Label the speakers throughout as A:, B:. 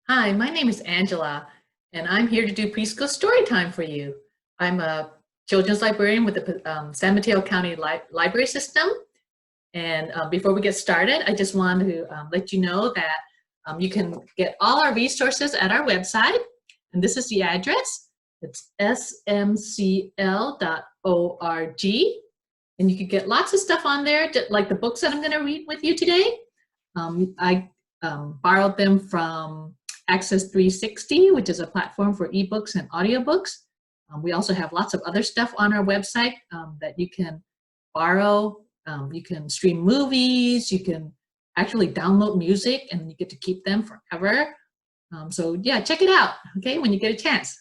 A: Hi, my name is Angela, and I'm here to do preschool story time for you. I'm a children's librarian with the San Mateo County Library System. And before we get started, I just want to let you know that you can get all our resources at our website. And this is the address. It's smcl.org. And you can get lots of stuff on there, like the books that I'm going to read with you today. I borrowed them from Access 360, which is a platform for ebooks and audiobooks. We also have lots of other stuff on our website that you can borrow. You can stream movies, you can actually download music, and you get to keep them forever. So yeah, check it out, okay, when you get a chance.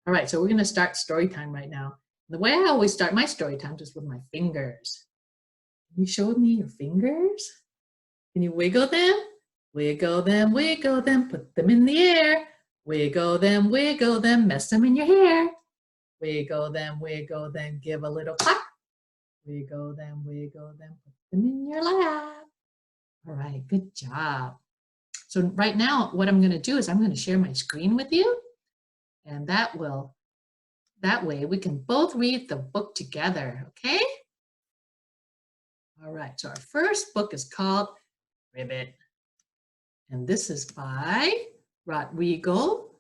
A: All right, so we're gonna start story time right now. The way I always start my story time is with my fingers. Can you show me your fingers? Can you wiggle them? Wiggle them, put them in the air. Wiggle them, mess them in your hair. Wiggle them, give a little clap. Wiggle them, put them in your lap. All right, good job. So right now, what I'm gonna do is I'm gonna share my screen with you, and that way we can both read the book together, okay? All right, so our first book is called Ribbit. And this is by Rodrigo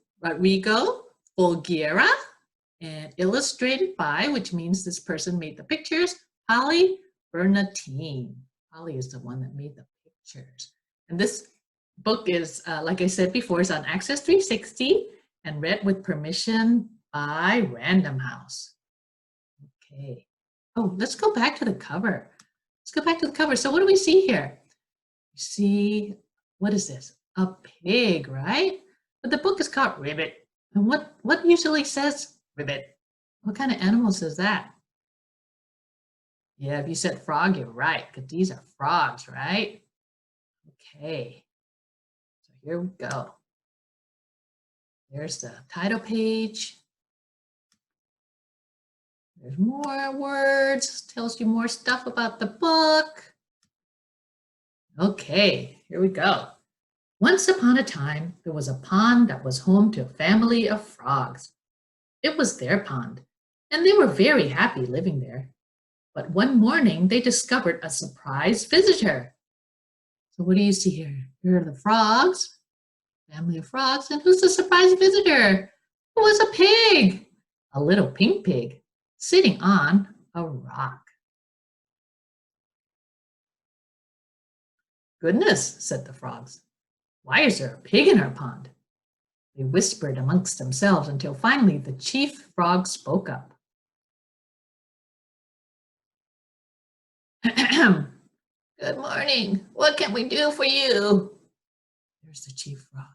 A: Olguera and illustrated by, which means this person made the pictures, Polly Bernatine. Polly is the one that made the pictures. And this book is, like I said before, is on Access 360 and read with permission by Random House. Okay. Oh, let's go back to the cover. Let's go back to the cover. So what do we see here? You see, what is this? A pig, right? But the book is called Ribbit. And what usually says Ribbit? What kind of animal says that? Yeah, if you said frog, you're right, because these are frogs, right? Okay, so here we go. There's the title page. There's more words, tells you more stuff about the book. Okay, here we go. Once upon a time, there was a pond that was home to a family of frogs. It was their pond, and they were very happy living there. But one morning, they discovered a surprise visitor. So what do you see here? Here are the frogs, family of frogs, and who's the surprise visitor? It was a pig, a little pink pig, sitting on a rock. Goodness, said the frogs. Why is there a pig in our pond? They whispered amongst themselves until finally the chief frog spoke up. Good morning. What can we do for you? There's the chief frog.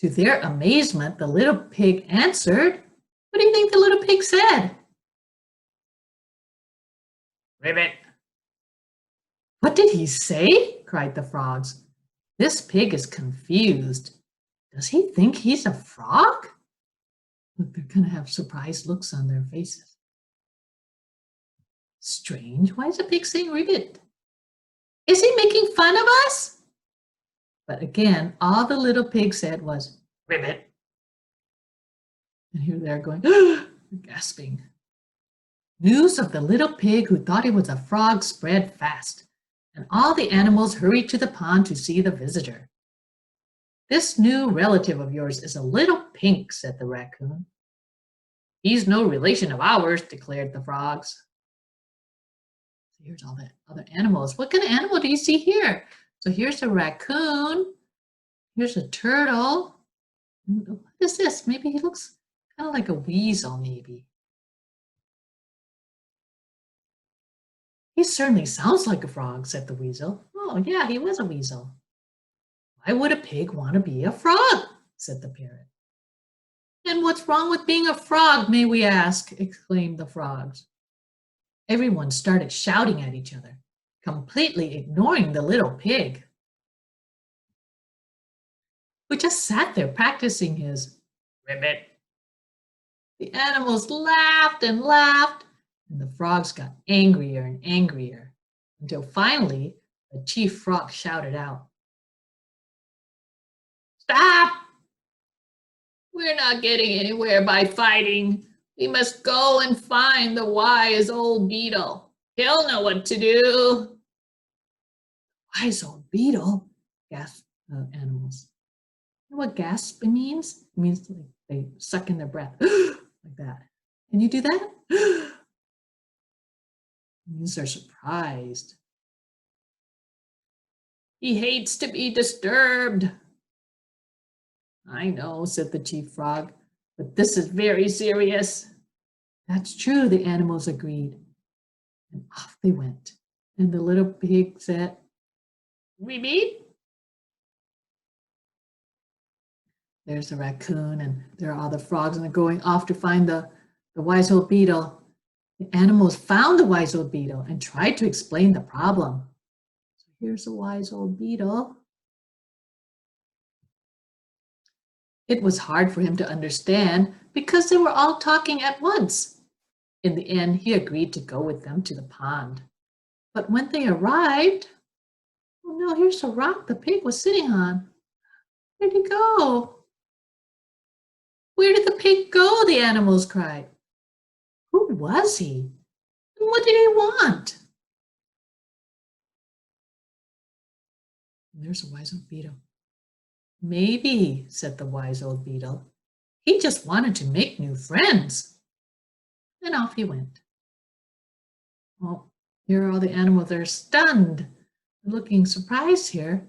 A: To their amazement, the little pig answered. What do you think the little pig said? Ribbit. What did he say? Cried the frogs. This pig is confused. Does he think he's a frog? Look, they're going to have surprised looks on their faces. Strange. Why is the pig saying Ribbit? Is he making fun of us? But again, all the little pig said was, Ribbit. And here they're going, gasping. News of the little pig who thought he was a frog spread fast, and all the animals hurried to the pond to see the visitor. This new relative of yours is a little pink, said the raccoon. He's no relation of ours, declared the frogs. Here's all the other animals. What kind of animal do you see here? So here's a raccoon. Here's a turtle. What is this? Maybe he looks kind of like a weasel, maybe. He certainly sounds like a frog, said the weasel. Oh, yeah, he was a weasel. Why would a pig want to be a frog? Said the parrot. And what's wrong with being a frog, may we ask? Exclaimed the frogs. Everyone started shouting at each other, completely ignoring the little pig, who just sat there practicing his ribbit. The animals laughed and laughed, and the frogs got angrier and angrier, until finally the chief frog shouted out, Stop! We're not getting anywhere by fighting. We must go and find the wise old beetle. He'll know what to do. Wise old beetle, gasped the animals. You know what gasp means? It means like they suck in their breath like that. Can you do that? It means they're surprised. He hates to be disturbed. I know, said the chief frog, but this is very serious. That's true, the animals agreed. And off they went. And the little pig said, Ribbit. There's the raccoon, and there are all the frogs, and they're going off to find the wise old beetle. The animals found the wise old beetle and tried to explain the problem. So here's the wise old beetle. It was hard for him to understand because they were all talking at once. In the end, he agreed to go with them to the pond. But when they arrived, oh no, here's the rock the pig was sitting on. Where'd he go? Where did the pig go? The animals cried. Who was he? And what did he want? And there's a wise old beetle. Maybe, said the wise old beetle, he just wanted to make new friends. And off he went. Well, here are all the animals. They're stunned, looking surprised here.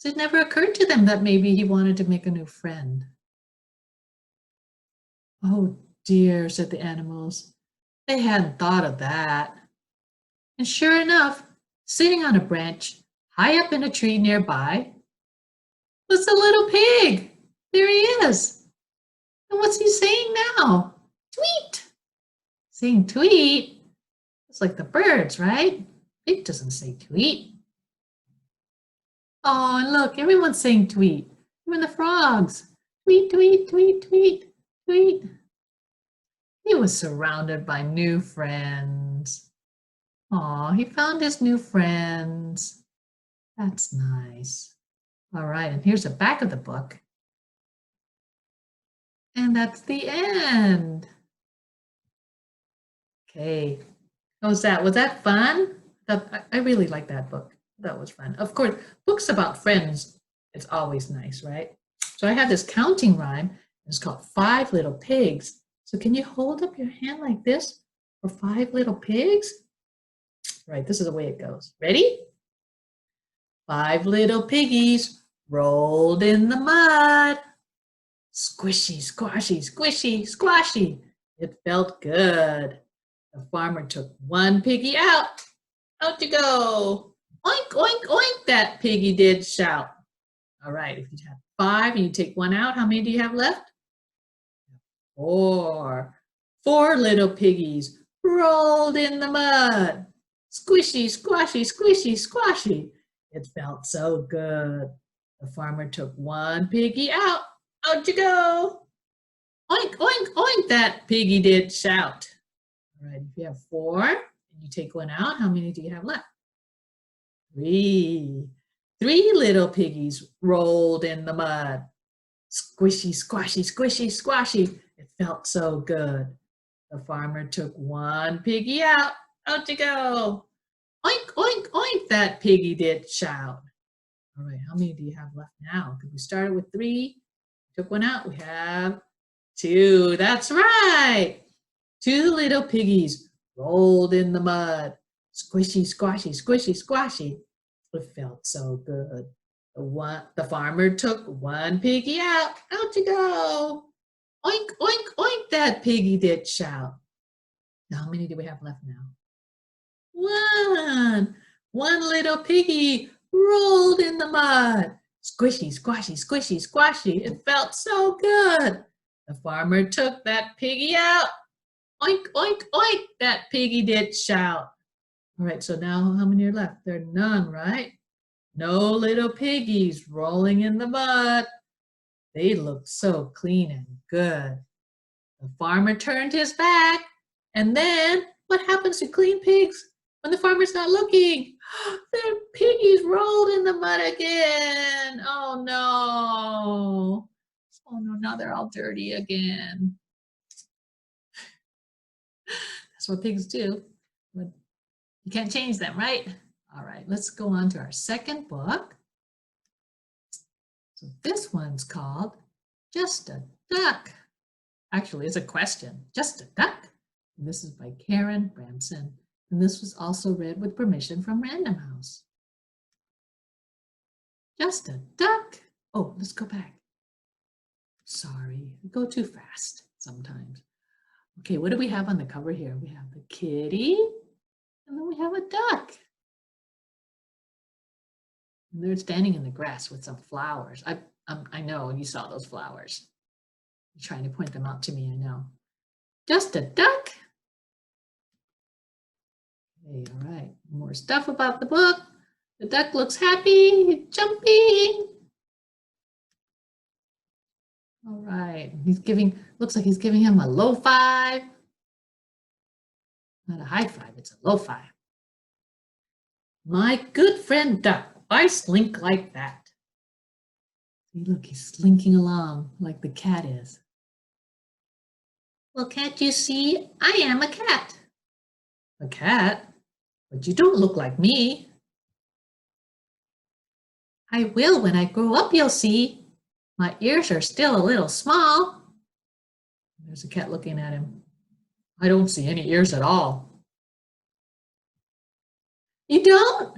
A: It never occurred to them that maybe he wanted to make a new friend. Oh dear, said the animals. They hadn't thought of that. And sure enough, sitting on a branch high up in a tree nearby was the little pig. There he is. And what's he saying now? Tweet. Saying tweet? It's like the birds, right? Pig doesn't say tweet. Oh, and look, everyone's saying tweet. Even the frogs. Tweet, tweet, tweet, tweet, tweet. He was surrounded by new friends. Oh, he found his new friends. That's nice. All right, and here's the back of the book. And that's the end. Okay, how was that? Was that fun? I really like that book. That was fun. Of course, books about friends, it's always nice, right? So I have this counting rhyme. It's called 5 Little Pigs. So can you hold up your hand like this for 5 little pigs? Right, this is the way it goes. Ready? 5 little piggies rolled in the mud. Squishy, squashy, squishy, squashy. It felt good. The farmer took 1 piggy out. Out you go. Oink, oink, oink, that piggy did shout. All right, if you have 5 and you take 1 out, how many do you have left? 4. 4 little piggies rolled in the mud. Squishy, squashy, squishy, squashy. It felt so good. The farmer took 1 piggy out. Out you go. Oink, oink, oink, that piggy did shout. All right, if you have 4 and you take 1 out, how many do you have left? 3. 3 little piggies rolled in the mud. Squishy, squashy, squishy, squashy. It felt so good. The farmer took 1 piggy out. Out you go. Oink, oink, oink, that piggy did shout. All right, how many do you have left now? Because we started with 3, took 1 out, we have 2. That's right. 2 little piggies rolled in the mud. Squishy, squashy, squishy, squashy. It felt so good. The farmer took 1 piggy out. Out you go. Oink, oink, oink, that piggy did shout. Now, how many do we have left now? 1. 1 little piggy rolled in the mud. Squishy, squashy, squishy, squashy. It felt so good. The farmer took that piggy out. Oink, oink, oink, that piggy did shout. All right, so now how many are left? There are none, right? No little piggies rolling in the mud. They looked so clean and good. The farmer turned his back, and then what happens to clean pigs when the farmer's not looking? Their piggies rolled in the mud again. Oh Oh no, now they're all dirty again. That's what pigs do. But you can't change them, right? All right, let's go on to our second book. So this one's called Just a Duck. Actually, it's a question. Just a duck? And this is by Karen Bramson. And this was also read with permission from Random House. Just a duck. Oh, let's go back. Sorry, we go too fast sometimes. Okay, what do we have on the cover here? We have the kitty, and then we have a duck. And they're standing in the grass with some flowers. I know you saw those flowers. You're trying to point them out to me, I know. Just a duck. Okay, all right, more stuff about the book. The duck looks happy, jumping. All right, looks like he's giving him a low five. Not a high five, it's a low five. My good friend Duck, why slink like that? See, look, he's slinking along like the cat is. Well, can't you see? I am a cat. A cat? But you don't look like me. I will when I grow up, you'll see. My ears are still a little small. There's a cat looking at him. I don't see any ears at all. You don't?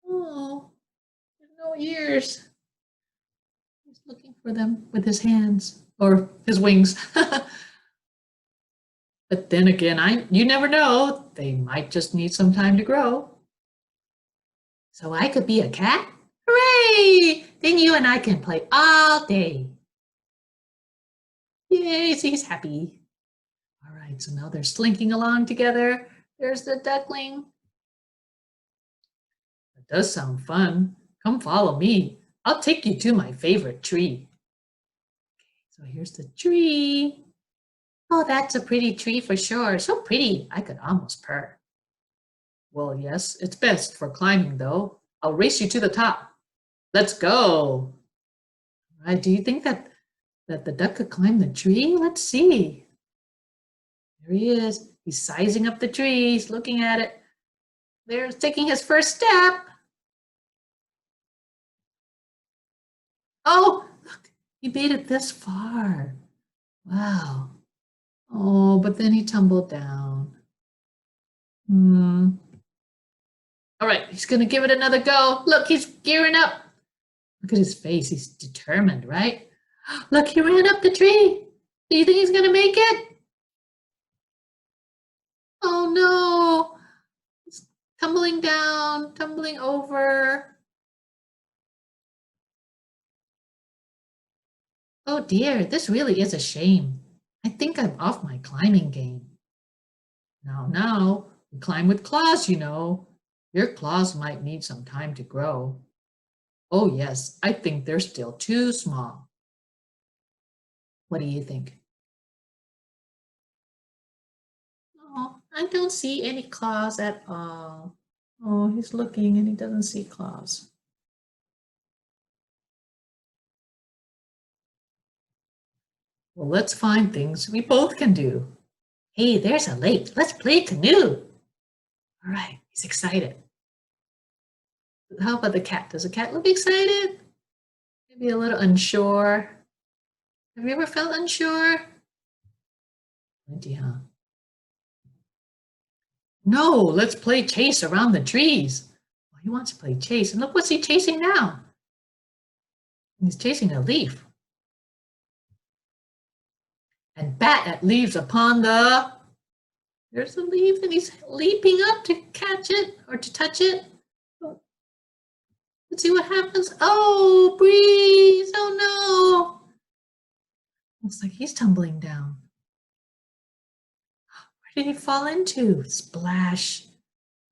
A: Oh, there's no ears. He's looking for them with his hands or his wings. But then again, you never know. They might just need some time to grow. So I could be a cat? Hooray! Then you and I can play all day. Yay, see, he's happy. All right, so now they're slinking along together. There's the duckling. It does sound fun. Come follow me. I'll take you to my favorite tree. Okay, so here's the tree. Oh, that's a pretty tree for sure. So pretty, I could almost purr. Well, yes, it's best for climbing though. I'll race you to the top. Let's go. All right, do you think that the duck could climb the tree? Let's see. There he is. He's sizing up the tree. He's looking at it. There's taking his first step. Oh, look, he made it this far. Wow. Oh, but then he tumbled down. All right, he's going to give it another go. Look, he's gearing up. Look at his face. He's determined, right? Look, he ran up the tree. Do you think he's going to make it? Oh, no. He's tumbling down, tumbling over. Oh, dear. This really is a shame. I think I'm off my climbing game. Now, we climb with claws, you know. Your claws might need some time to grow. Oh, yes, I think they're still too small. What do you think? Oh, I don't see any claws at all. Oh, he's looking and he doesn't see claws. Well, let's find things we both can do. Hey, there's a lake. Let's play canoe. All right, he's excited. How about the cat? Does the cat look excited? Maybe a little unsure. Have you ever felt unsure? Plenty, huh? No, let's play chase around the trees. Well, he wants to play chase. And look, what's he chasing now? He's chasing a leaf. And bat at leaves upon the... There's the leaf and he's leaping up to catch it or to touch it. Let's see what happens. Oh, breeze. Oh, no. Looks like he's tumbling down. Where did he fall into? Splash.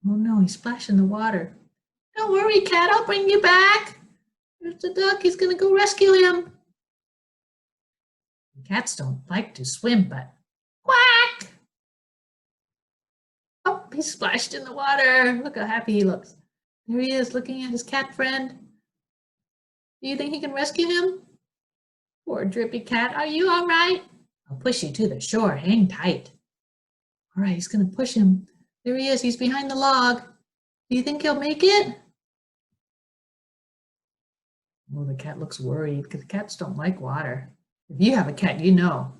A: Oh, no, he splashed in the water. Don't worry, cat. I'll bring you back. There's the duck. He's going to go rescue him. Cats don't like to swim, but quack. Oh, he splashed in the water. Look how happy he looks. There he is looking at his cat friend. Do you think he can rescue him? Poor drippy cat, are you all right? I'll push you to the shore, hang tight. All right, he's gonna push him. There he is, he's behind the log. Do you think he'll make it? Well, the cat looks worried because cats don't like water. If you have a cat, you know.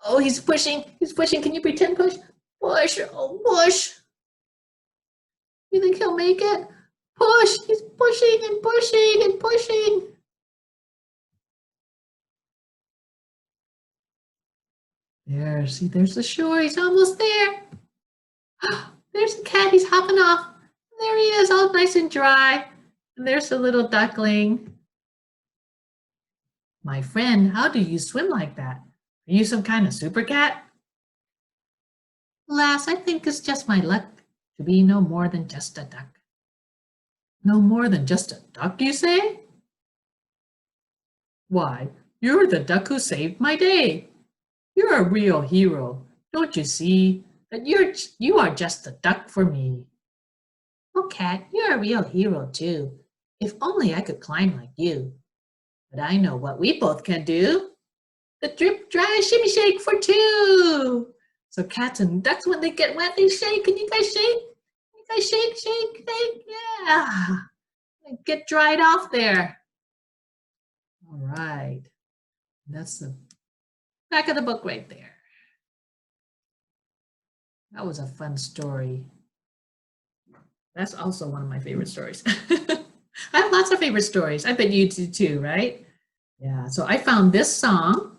A: Oh, he's pushing, Can you pretend push? Push, oh, push. You think he'll make it? Push, he's pushing and pushing and pushing. There, see, there's the shore. He's almost there. There's the cat. He's hopping off. There he is, all nice and dry. And there's the little duckling. My friend, how do you swim like that? Are you some kind of super cat? Alas, I think it's just my luck to be no more than just a duck. No more than just a duck, you say? Why, you're the duck who saved my day. You're a real hero. Don't you see that you are just a duck for me? Oh, cat, you're a real hero too. If only I could climb like you. But I know what we both can do. The drip, dry, shimmy shake for two. So cats and ducks, when they get wet, they shake. Can you guys shake? You guys shake, shake, shake. Yeah. Get dried off there. All right. That's the back of the book right there. That was a fun story. That's also one of my favorite stories. I have lots of favorite stories. I bet you do too, right? Yeah, so I found this song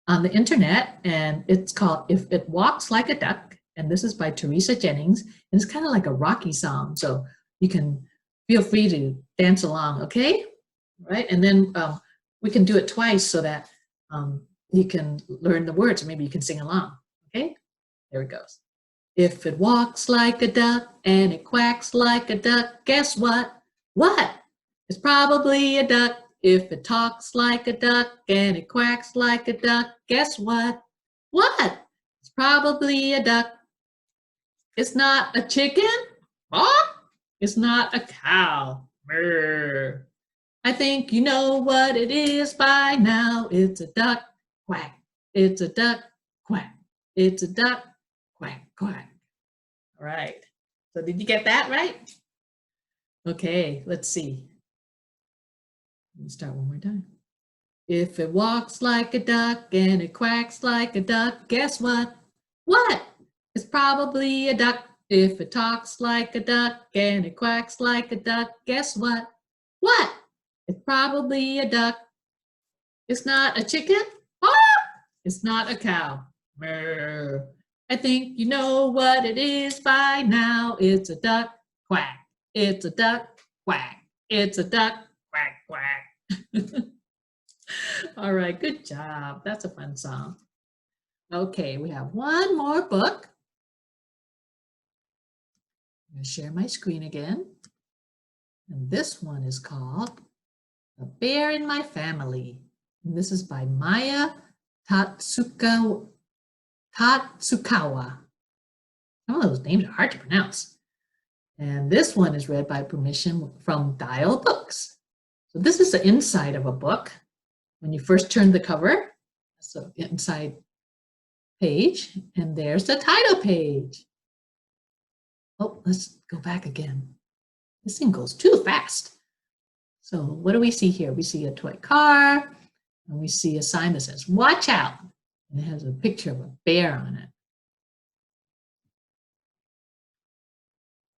A: on the internet and it's called If It Walks Like a Duck. And this is by Teresa Jennings. And it's kind of like a rocky song. So you can feel free to dance along, okay? Right, and then we can do it twice so that you can learn the words, or maybe you can sing along, okay? There it goes. If it walks like a duck and it quacks like a duck, guess what? What? It's probably a duck. If it talks like a duck and it quacks like a duck, guess what? What? It's probably a duck. It's not a chicken. Quack. It's not a cow. Brr. I think you know what it is by now. It's a duck, quack. It's a duck, quack. It's a duck, quack, quack. All right. So did you get that right? Okay, let's see. Let me start one more time. If it walks like a duck and it quacks like a duck, guess what? What? It's probably a duck. If it talks like a duck and it quacks like a duck, guess what? What? It's probably a duck. It's not a chicken. Ah! It's not a cow. Brr. I think you know what it is by now. It's a duck, quack. It's a duck, quack. It's a duck, quack, quack. All right, good job. That's a fun song. Okay, we have one more book. I'm going to share my screen again. And this one is called The Bear in My Family. And this is by Maya Tatsukawa. Some of those names are hard to pronounce. And this one is read by permission from Dial Books. So this is the inside of a book. When you first turn the cover, that's the inside page, and there's the title page. Oh, let's go back again. This thing goes too fast. So what do we see here? We see a toy car, and we see a sign that says, "Watch out," and it has a picture of a bear on it.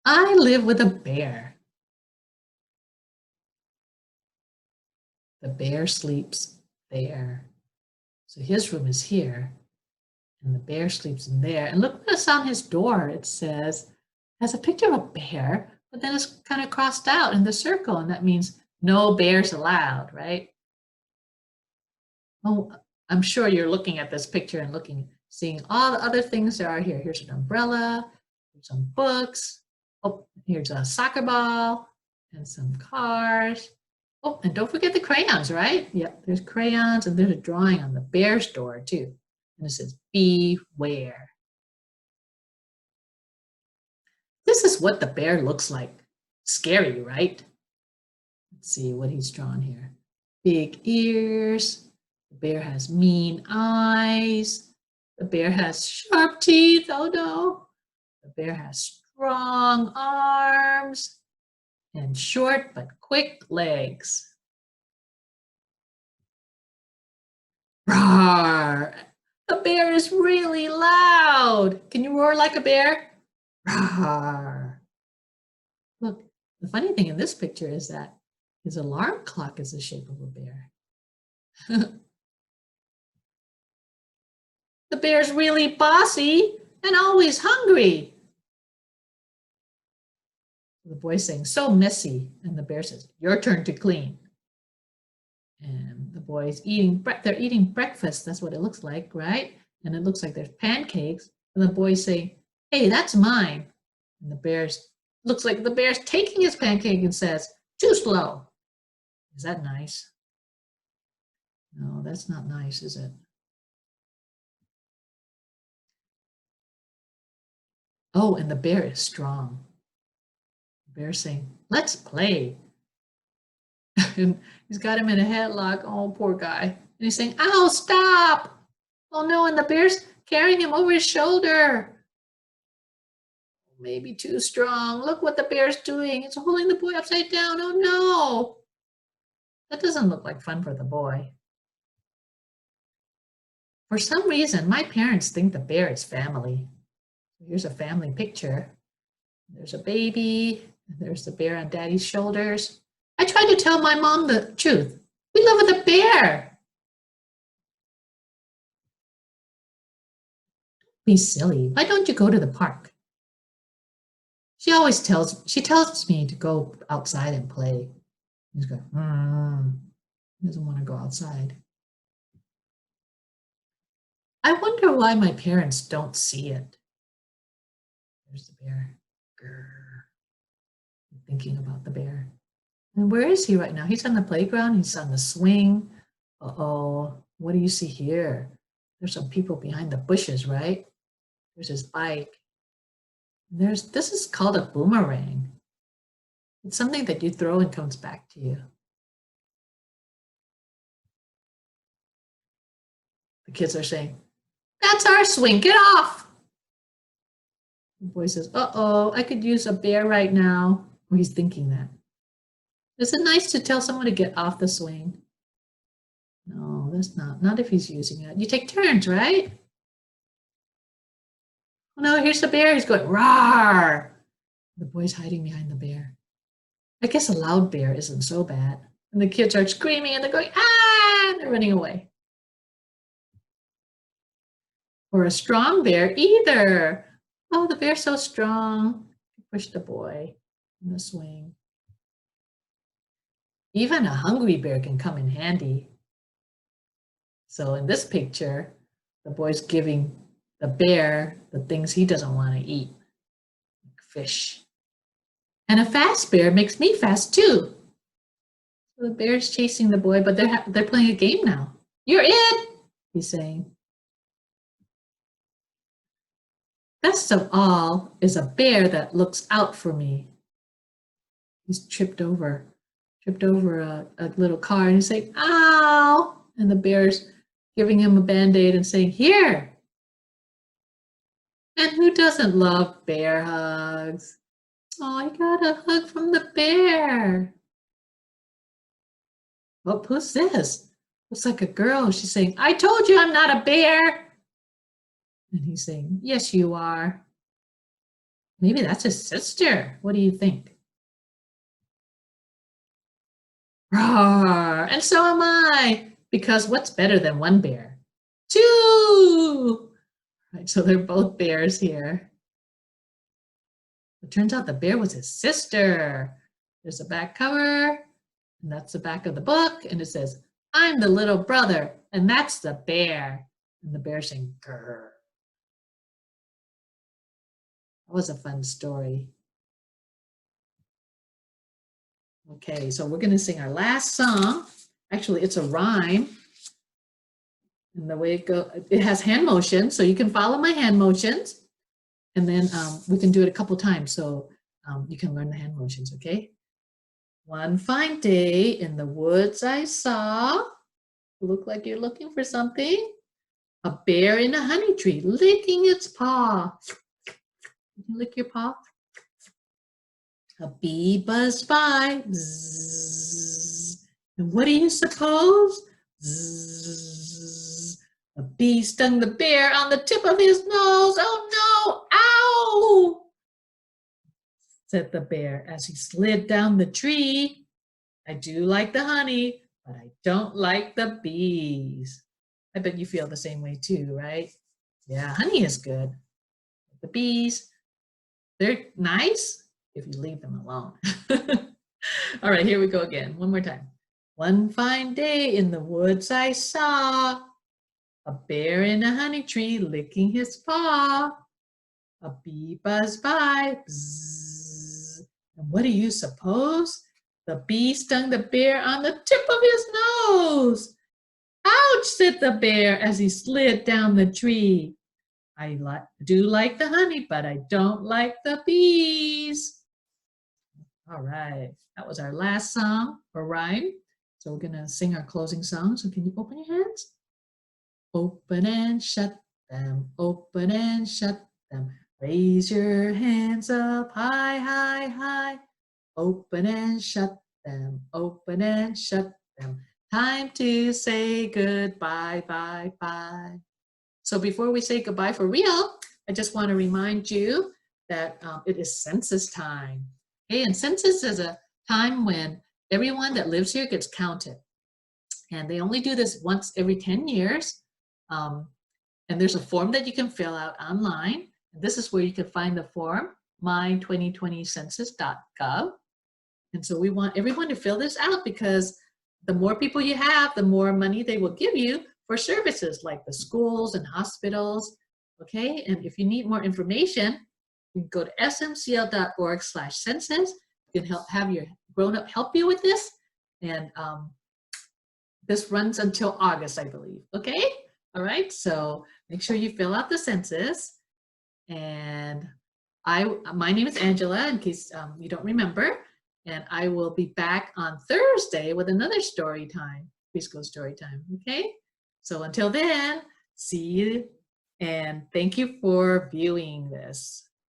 A: I live with a bear. The bear sleeps there. So his room is here, and the bear sleeps in there. And look what's on his door. It says, has a picture of a bear, but then it's kind of crossed out in the circle, and that means no bears allowed, right? Oh, I'm sure you're looking at this picture and seeing all the other things there are here. Here's an umbrella, here's some books. Oh, here's a soccer ball and some cars. Oh, and don't forget the crayons, right? Yep, there's crayons, and there's a drawing on the bear's door too. And it says, beware. This is what the bear looks like. Scary, right? Let's see what he's drawn here. big ears. The bear has mean eyes. The bear has sharp teeth. Oh no. The bear has strong arms and short but quick legs. Roar! The bear is really loud. Can you roar like a bear? Roar! Look, the funny thing in this picture is that his alarm clock is the shape of a bear. The bear's really bossy and always hungry. The boy's saying, so messy. And the bear says, your turn to clean. And the boy's they're eating breakfast. That's what it looks like, right? And it looks like there's pancakes. And the boy's saying, hey, that's mine. And the bear's, looks like the bear's taking his pancake and says, too slow. Is that nice? No, that's not nice, is it? Oh, and the bear is strong. The bear's saying, let's play. And he's got him in a headlock. Oh, poor guy. And he's saying, ow, stop. Oh no, and the bear's carrying him over his shoulder. Maybe too strong. Look what the bear's doing. It's holding the boy upside down. Oh no. That doesn't look like fun for the boy. For some reason, my parents think the bear is family. Here's a family picture. There's a baby. There's the bear on daddy's shoulders. I tried to tell my mom the truth. We live with a bear. Be silly. Why don't you go to the park? She tells me to go outside and play. He's going, he doesn't want to go outside. I wonder why my parents don't see it. There's the bear. Grr. I'm thinking about the bear. And where is he right now? He's on the playground. He's on the swing. Uh-oh. What do you see here? There's some people behind the bushes, right? There's his bike. This is called a boomerang. It's something that you throw and comes back to you. The kids are saying, that's our swing, get off. The boy says, uh-oh, I could use a bear right now. Or he's thinking that. Is it nice to tell someone to get off the swing? No, that's not if he's using it. You take turns, right? Oh no, here's the bear. He's going, roar. The boy's hiding behind the bear. I guess a loud bear isn't so bad. And the kids are screaming and they're going, ah, and they're running away. Or a strong bear either. Oh, the bear's so strong. Push the boy in the swing. Even a hungry bear can come in handy. So in this picture, the boy's giving the bear the things he doesn't want to eat, like fish. And a fast bear makes me fast too. So the bear's chasing the boy, but they're playing a game now. You're it, he's saying. Best of all is a bear that looks out for me. He's tripped over a little car and he's saying, ow! And the bear's giving him a Band-Aid and saying, here. And who doesn't love bear hugs? Oh, he got a hug from the bear. Oh, who's this? Looks like a girl. She's saying, I told you I'm not a bear. And he's saying, yes, you are. Maybe that's his sister. What do you think? Roar! And so am I. Because what's better than one bear? Two! Right, so they're both bears here. It turns out the bear was his sister. There's a back cover, and that's the back of the book, and it says, I'm the little brother, and that's the bear. And the bear saying, grr. That was a fun story. Okay, so we're going to sing our last song. Actually, it's a rhyme. And the way it goes, it has hand motions, so you can follow my hand motions. And then we can do it a couple times, so you can learn the hand motions, okay? One fine day in the woods I saw, look like you're looking for something, a bear in a honey tree licking its paw. You lick your paw? A bee buzzed by. Zzz. And what do you suppose? Zzz. A bee stung the bear on the tip of his nose. Oh no! Ow! Said the bear as he slid down the tree. I do like the honey, but I don't like the bees. I bet you feel the same way too, right? Yeah, honey is good. The bees, they're nice if you leave them alone. All right, here we go again. One more time. One fine day in the woods I saw a bear in a honey tree licking his paw. A bee buzzed by. Bzzz. And what do you suppose? The bee stung the bear on the tip of his nose. Ouch, said the bear as he slid down the tree. I do like the honey, but I don't like the bees. All right, that was our last song or rhyme. So we're gonna sing our closing song. So can you open your hands? Open and shut them, open and shut them. Raise your hands up high, high, high. Open and shut them, open and shut them. Time to say goodbye, bye, bye. So before we say goodbye for real, I just want to remind you that it is census time. Okay, and census is a time when everyone that lives here gets counted. And they only do this once every 10 years. And there's a form that you can fill out online. This is where you can find the form, my2020census.gov. And so we want everyone to fill this out because the more people you have, the more money they will give you for services like the schools and hospitals, okay? And if you need more information, you can go to smcl.org/census. You can have your grown-up help you with this. And this runs until August, I believe, okay? All right, so make sure you fill out the census. And my name is Angela, in case you don't remember. And I will be back on Thursday with another story time, preschool story time, okay? So until then, see you and thank you for viewing this.